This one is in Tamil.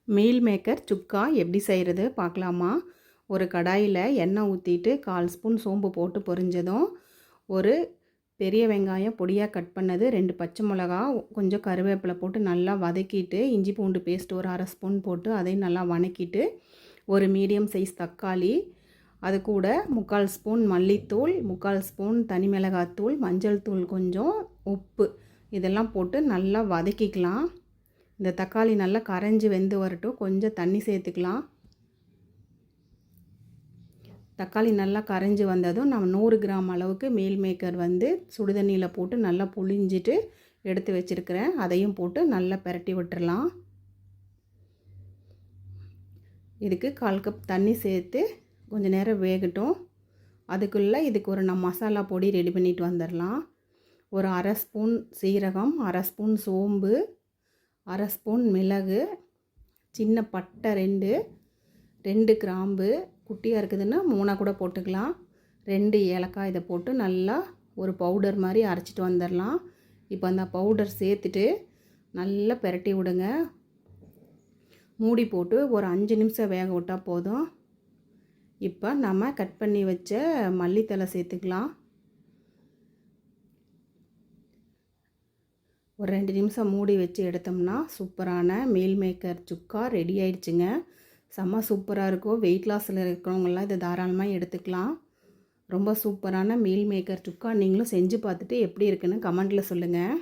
மீல் மேக்கர் சுக்கா எப்படி செய்கிறது பார்க்கலாமா? ஒரு கடாயில் எண்ணெய் ஊற்றிட்டு 1/4 ஸ்பூன் சோம்பு போட்டு பொரிஞ்சதும் ஒரு பெரிய வெங்காயம் பொடியாக கட் பண்ணது, 2 பச்சை மிளகா, கொஞ்சம் கருவேப்பிலை போட்டு நல்லா வதக்கிட்டு, இஞ்சி பூண்டு பேஸ்ட் ஒரு 1/2 ஸ்பூன் போட்டு அதையும் நல்லா வதக்கிட்டு, ஒரு மீடியம் சைஸ் தக்காளி, அது கூட 3/4 ஸ்பூன் மல்லித்தூள், 3/4 ஸ்பூன் தனி மிளகாத்தூள், மஞ்சள் தூள் கொஞ்சம், உப்பு இதெல்லாம் போட்டு நல்லா வதக்கிக்கலாம். இந்த தக்காளி நல்லா கரைஞ்சி வெந்து வரட்டும். கொஞ்சம் தண்ணி சேர்த்துக்கலாம். தக்காளி நல்லா கரைஞ்சி வந்ததும் நம்ம 100 கிராம் அளவுக்கு மீல் மேக்கர் சுடுதண்ணியில் போட்டு நல்லா புழிஞ்சிட்டு எடுத்து வச்சுருக்கிறேன். அதையும் போட்டு நல்லா பிரட்டி விட்டுறலாம். இதுக்கு 1/4 கப் தண்ணி சேர்த்து கொஞ்சம் நேரம் வேகட்டும். அதுக்குள்ளே இதுக்கு ஒரு மசாலா பொடி ரெடி பண்ணிட்டு வந்துடலாம். ஒரு 1/2 ஸ்பூன் சீரகம், 1/2 ஸ்பூன் சோம்பு, 1/2 ஸ்பூன் மிளகு, சின்ன பட்டை 2 கிராம்பு, குட்டியாக இருக்குதுன்னா 3 கூட போட்டுக்கலாம், 2 ஏலக்காய் இதை போட்டு நல்லா ஒரு பவுடர் மாதிரி அரைச்சிட்டு வந்துடலாம். இப்போ அந்த பவுடர் சேர்த்துட்டு நல்லா பிரட்டி விடுங்க. மூடி போட்டு ஒரு 5 நிமிஷம் வேக விட்டால் போதும். இப்போ நம்ம கட் பண்ணி வச்ச மல்லித்தழை சேர்த்துக்கலாம். ஒரு 2 நிமிஷம் மூடி வச்சு எடுத்தோம்னா சூப்பரான மீல் மேக்கர் சுக்கா ரெடி ஆயிடுச்சுங்க. செம்ம சூப்பராக இருக்கும். வெயிட் லாஸில் இருக்கிறவங்களாம் இதை தாராளமாக எடுத்துக்கலாம். ரொம்ப சூப்பரான மீல் மேக்கர் சுக்கா நீங்களும் செஞ்சு பார்த்துட்டு எப்படி இருக்குன்னு கமெண்ட்டில் சொல்லுங்கள்.